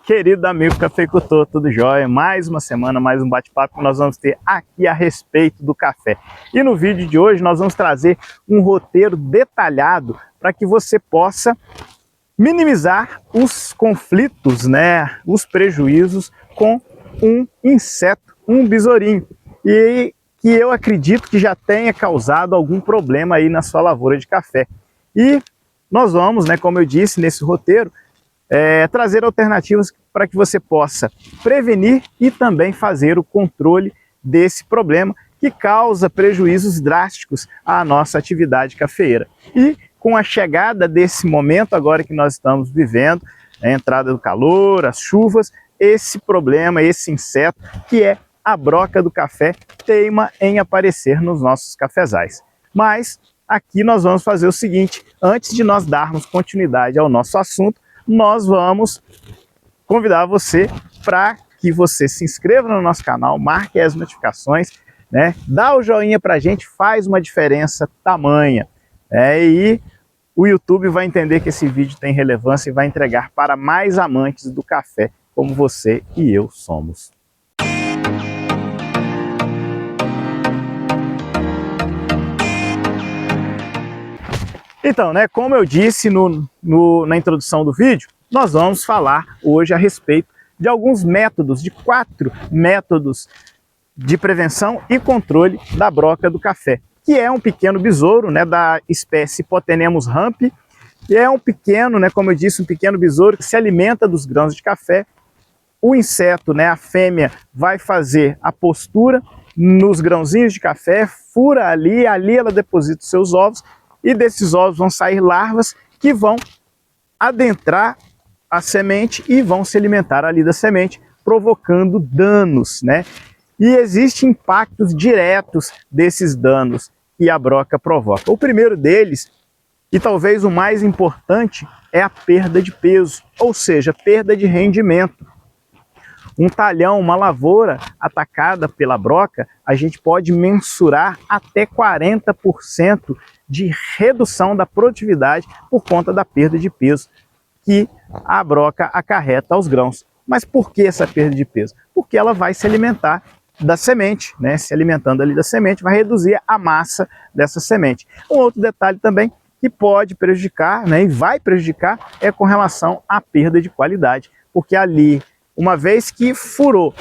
Querido amigo cafeicultor, tudo jóia? Mais uma semana, mais um bate-papo que nós vamos ter aqui a respeito do café. E no vídeo de hoje nós vamos trazer um roteiro detalhado para que você possa minimizar os conflitos, os prejuízos com um inseto, um besourinho. E que eu acredito que já tenha causado algum problema aí na sua lavoura de café. E nós vamos, como eu disse nesse roteiro, trazer alternativas para que você possa prevenir e também fazer o controle desse problema que causa prejuízos drásticos à nossa atividade cafeeira. E com a chegada desse momento agora que nós estamos vivendo, a entrada do calor, as chuvas, esse problema, esse inseto que é a broca do café teima em aparecer nos nossos cafezais. Mas aqui nós vamos fazer o seguinte, antes de nós darmos continuidade ao nosso assunto, nós vamos convidar você para que você se inscreva no nosso canal, marque as notificações, dá o joinha para a gente, faz uma diferença tamanha. E o YouTube vai entender que esse vídeo tem relevância e vai entregar para mais amantes do café, como você e eu somos. Então, como eu disse na introdução do vídeo, nós vamos falar hoje a respeito de alguns métodos, de 4 métodos de prevenção e controle da broca do café, que é um pequeno besouro, da espécie Hipotenemus rampi, e é um pequeno, como eu disse, um pequeno besouro que se alimenta dos grãos de café. O inseto, a fêmea, vai fazer a postura nos grãozinhos de café, fura ali ela deposita os seus ovos, e desses ovos vão sair larvas que vão adentrar a semente e vão se alimentar ali da semente, provocando danos, E existem impactos diretos desses danos que a broca provoca. O primeiro deles, e talvez o mais importante, é a perda de peso, ou seja, perda de rendimento. Um talhão, uma lavoura atacada pela broca, a gente pode mensurar até 40% de redução da produtividade por conta da perda de peso que a broca acarreta aos grãos. Mas por que essa perda de peso? Porque ela vai se alimentar da semente, se alimentando ali da semente, vai reduzir a massa dessa semente. Um outro detalhe também que pode prejudicar, e vai prejudicar, é com relação à perda de qualidade, porque ali, uma vez que furou,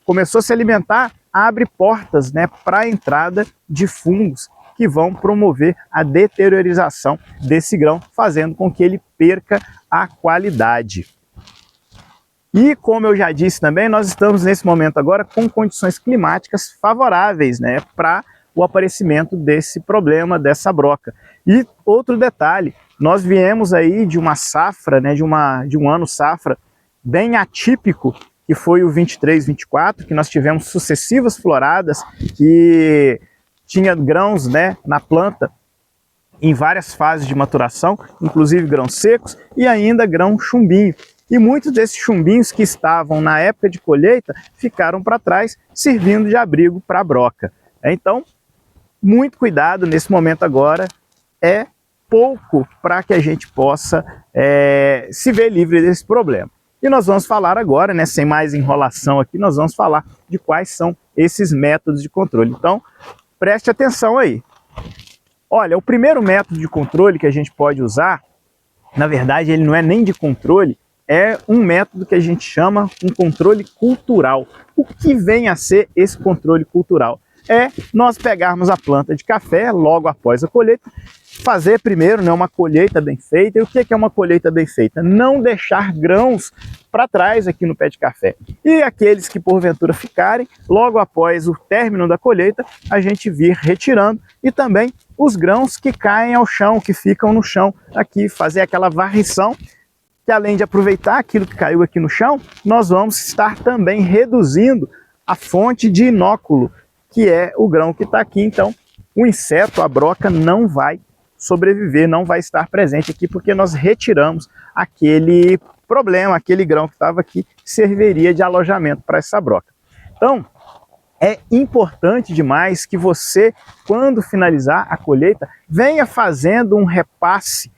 começou a se alimentar, abre portas para a entrada de fungos que vão promover a deteriorização desse grão, fazendo com que ele perca a qualidade. E como eu já disse também, nós estamos nesse momento agora com condições climáticas favoráveis para o aparecimento desse problema, dessa broca. E outro detalhe, nós viemos aí de uma safra, de um ano safra bem atípico, que foi o 23-24, que nós tivemos sucessivas floradas, que tinha grãos na planta em várias fases de maturação, inclusive grãos secos e ainda grão chumbinho. E muitos desses chumbinhos que estavam na época de colheita ficaram para trás, servindo de abrigo para a broca. Então, muito cuidado nesse momento agora, é pouco para que a gente possa se ver livre desse problema. E nós vamos falar agora, sem mais enrolação aqui, nós vamos falar de quais são esses métodos de controle. Então, preste atenção aí. Olha, o primeiro método de controle que a gente pode usar, na verdade ele não é nem de controle, é um método que a gente chama um controle cultural. O que vem a ser esse controle cultural? É nós pegarmos a planta de café logo após a colheita, fazer primeiro uma colheita bem feita. E o que é uma colheita bem feita? Não deixar grãos para trás aqui no pé de café. E aqueles que porventura ficarem, logo após o término da colheita, a gente vir retirando. E também os grãos que caem ao chão, que ficam no chão, aqui fazer aquela varrição, que além de aproveitar aquilo que caiu aqui no chão, nós vamos estar também reduzindo a fonte de inóculo, que é o grão que está aqui. Então, o inseto, a broca, não vai sobreviver, não vai estar presente aqui, porque nós retiramos aquele problema, aquele grão que estava aqui, que serviria de alojamento para essa broca. Então, é importante demais que você, quando finalizar a colheita, venha fazendo um repasse,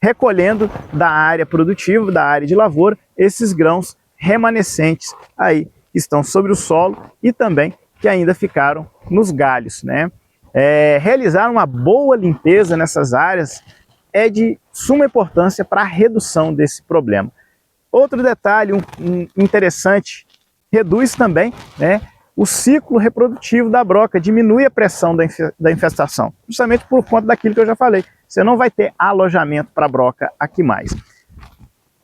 recolhendo da área produtiva, da área de lavoura, esses grãos remanescentes aí que estão sobre o solo e também que ainda ficaram nos galhos, né? Realizar uma boa limpeza nessas áreas é de suma importância para a redução desse problema. Outro detalhe interessante, reduz também, né, o ciclo reprodutivo da broca, diminui a pressão da infestação, justamente por conta daquilo que eu já falei. Você não vai ter alojamento para a broca aqui mais.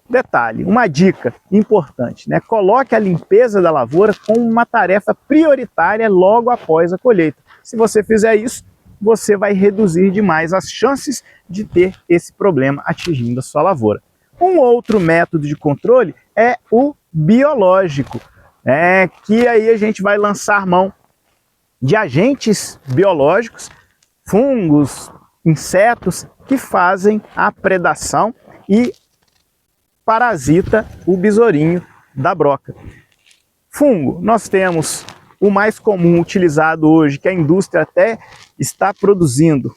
Detalhe, uma dica importante, né? Coloque a limpeza da lavoura como uma tarefa prioritária logo após a colheita. Se você fizer isso, você vai reduzir demais as chances de ter esse problema atingindo a sua lavoura. Um outro método de controle é o biológico, que aí a gente vai lançar mão de agentes biológicos, fungos, insetos, que fazem a predação e parasita o besourinho da broca. Fungo, nós temos o mais comum utilizado hoje, que a indústria até está produzindo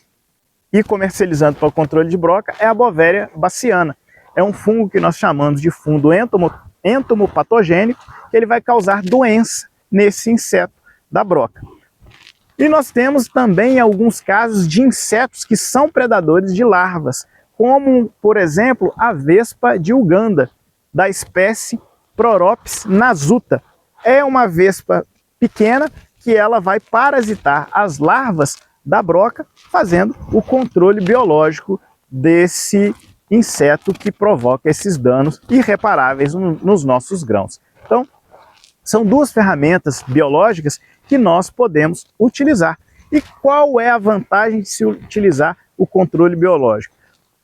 e comercializando para o controle de broca, é a Bovéria baciana. É um fungo que nós chamamos de fungo entomopatogênico, que ele vai causar doença nesse inseto da broca. E nós temos também alguns casos de insetos que são predadores de larvas, como, por exemplo, a vespa de Uganda, da espécie Proropis nasuta. É uma vespa pequena que ela vai parasitar as larvas da broca, fazendo o controle biológico desse inseto que provoca esses danos irreparáveis nos nossos grãos. Então, são duas ferramentas biológicas que nós podemos utilizar. E qual é a vantagem de se utilizar o controle biológico?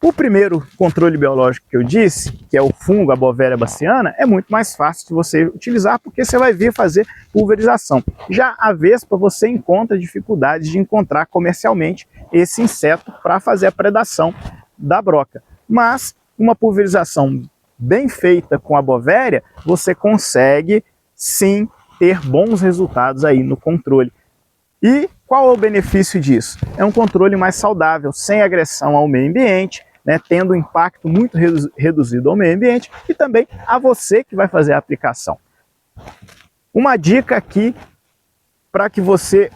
O primeiro controle biológico que eu disse, que é o fungo, a Bovéria baciana, é muito mais fácil de você utilizar porque você vai vir fazer pulverização. Já a vespa, você encontra dificuldade de encontrar comercialmente esse inseto para fazer a predação da broca. Mas uma pulverização bem feita com a Bovéria, você consegue sim ter bons resultados aí no controle. E qual é o benefício disso? É um controle mais saudável, sem agressão ao meio ambiente, né, tendo um impacto muito reduzido ao meio ambiente e também a você que vai fazer a aplicação. Uma dica aqui para que você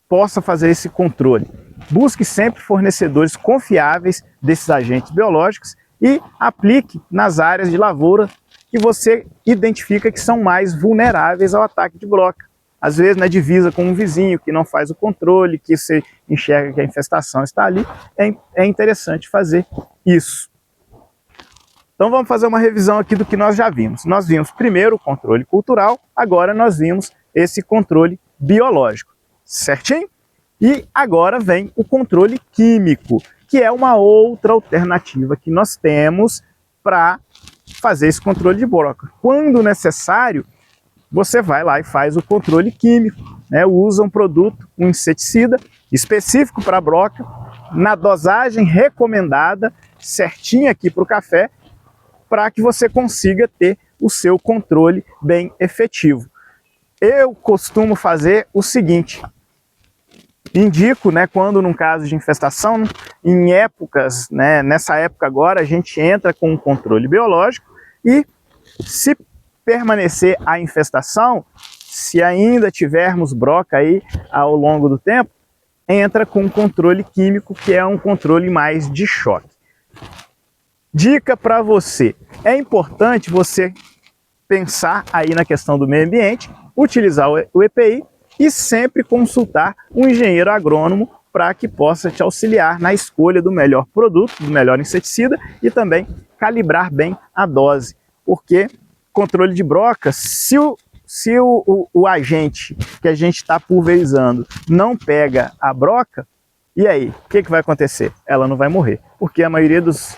possa fazer esse controle. Busque sempre fornecedores confiáveis desses agentes biológicos e aplique nas áreas de lavoura que você identifica que são mais vulneráveis ao ataque de broca. Às vezes na divisa com um vizinho que não faz o controle, que você enxerga que a infestação está ali, é interessante fazer isso. Então vamos fazer uma revisão aqui do que nós já vimos. Nós vimos primeiro o controle cultural, agora nós vimos esse controle biológico, certinho? E agora vem o controle químico, que é uma outra alternativa que nós temos para fazer esse controle de broca. Quando necessário, você vai lá e faz o controle químico, né? Usa um produto, um inseticida específico para a broca, na dosagem recomendada, certinha aqui para o café, para que você consiga ter o seu controle bem efetivo. Eu costumo fazer o seguinte, indico, né, quando num caso de infestação, em épocas, né, nessa época agora, a gente entra com um controle biológico e se permanecer a infestação, se ainda tivermos broca aí ao longo do tempo, entra com um controle químico, que é um controle mais de choque. Dica para você, é importante você pensar aí na questão do meio ambiente, utilizar o EPI e sempre consultar um engenheiro agrônomo para que possa te auxiliar na escolha do melhor produto, do melhor inseticida e também calibrar bem a dose, porque controle de broca, se o agente que a gente está pulverizando não pega a broca, e aí, o que vai acontecer? Ela não vai morrer, porque a maioria dos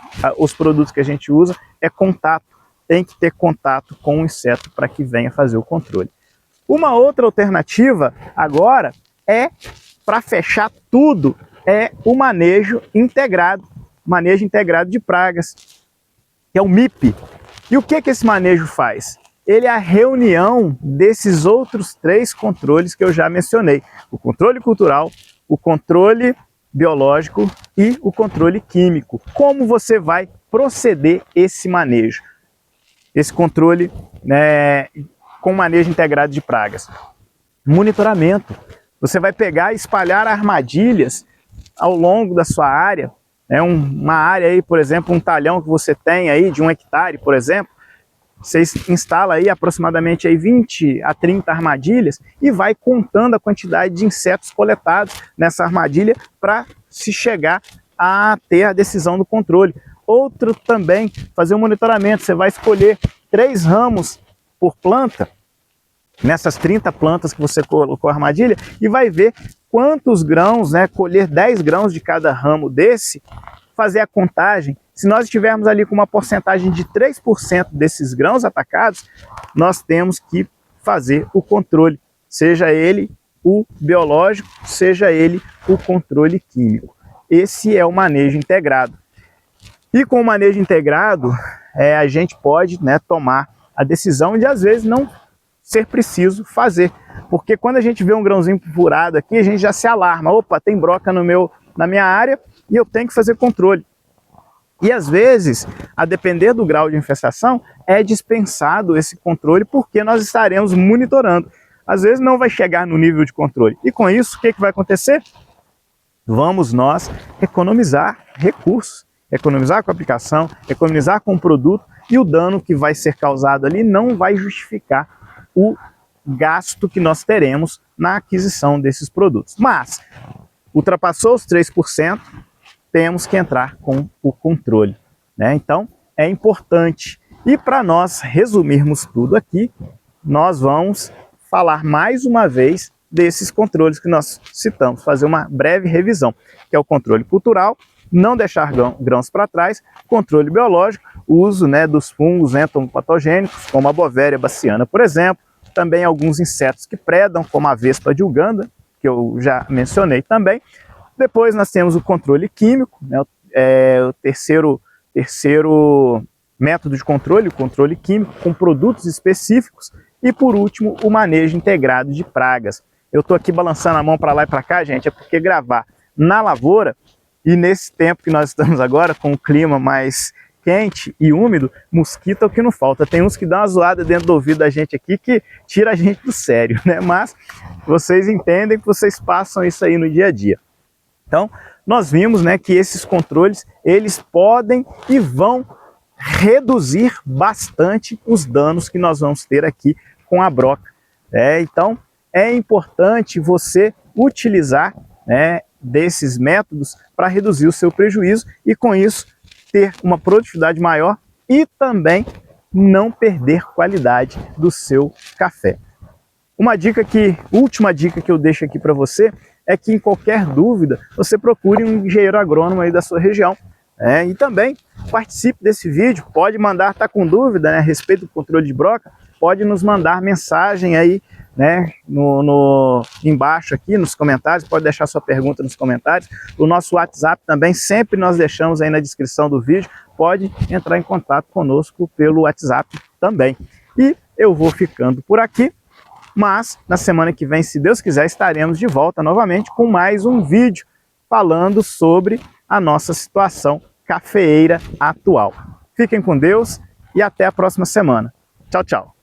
produtos que a gente usa é contato, tem que ter contato com o inseto para que venha fazer o controle. Uma outra alternativa agora é, para fechar tudo, é o manejo integrado de pragas, que é o MIP. E o que esse manejo faz? Ele é a reunião desses outros 3 controles que eu já mencionei. O controle cultural, o controle biológico e o controle químico. Como você vai proceder esse manejo? esse controle, né, com manejo integrado de pragas? Monitoramento. Você vai pegar e espalhar armadilhas ao longo da sua área, né, uma área aí, por exemplo, um talhão que você tem aí de 1 hectare, por exemplo, você instala aí aproximadamente aí 20 a 30 armadilhas e vai contando a quantidade de insetos coletados nessa armadilha para se chegar a ter a decisão do controle. Outro também, fazer um monitoramento. Você vai escolher 3 ramos por planta, nessas 30 plantas que você colocou a armadilha, e vai ver quantos grãos, né, colher 10 grãos de cada ramo desse, fazer a contagem. Se nós estivermos ali com uma porcentagem de 3% desses grãos atacados, nós temos que fazer o controle, seja ele o biológico, seja ele o controle químico. Esse é o manejo integrado. E com o manejo integrado, a gente pode, né, tomar a decisão de, às vezes, não ser preciso fazer. Porque quando a gente vê um grãozinho furado aqui, a gente já se alarma. Opa, tem broca na minha área e eu tenho que fazer controle. E às vezes, a depender do grau de infestação, é dispensado esse controle porque nós estaremos monitorando. Às vezes não vai chegar no nível de controle. E com isso, o que vai acontecer? Vamos nós economizar recursos. Economizar com a aplicação, economizar com o produto, e o dano que vai ser causado ali não vai justificar o gasto que nós teremos na aquisição desses produtos. Mas, ultrapassou os 3%, temos que entrar com o controle, né? Então, é importante. E para nós resumirmos tudo aqui, nós vamos falar mais uma vez desses controles que nós citamos, fazer uma breve revisão, que é o controle cultural, não deixar grãos para trás, controle biológico, uso, né, dos fungos entomopatogênicos, como a Bovéria baciana, por exemplo, também alguns insetos que predam, como a vespa de Uganda, que eu já mencionei também. Depois nós temos o controle químico, né, o terceiro método de controle, o controle químico, com produtos específicos. E por último, o manejo integrado de pragas. Eu estou aqui balançando a mão para lá e para cá, gente, é porque gravar na lavoura, e nesse tempo que nós estamos agora, com o clima mais quente e úmido, mosquito é o que não falta. Tem uns que dão uma zoada dentro do ouvido da gente aqui que tira a gente do sério, né? Mas vocês entendem que vocês passam isso aí no dia a dia. Então, nós vimos, né, que esses controles, eles podem e vão reduzir bastante os danos que nós vamos ter aqui com a broca. Então, é importante você utilizar, né, desses métodos para reduzir o seu prejuízo e, com isso, ter uma produtividade maior e também não perder qualidade do seu café. Última dica que eu deixo aqui para você é que, em qualquer dúvida, você procure um engenheiro agrônomo aí da sua região. E também participe desse vídeo, pode mandar, está com dúvida, né, a respeito do controle de broca, pode nos mandar mensagem aí, né, embaixo aqui nos comentários, pode deixar sua pergunta nos comentários. O nosso WhatsApp também, sempre nós deixamos aí na descrição do vídeo, pode entrar em contato conosco pelo WhatsApp também. E eu vou ficando por aqui, mas na semana que vem, se Deus quiser, estaremos de volta novamente com mais um vídeo falando sobre a nossa situação cafeeira atual. Fiquem com Deus e até a próxima semana. Tchau, tchau.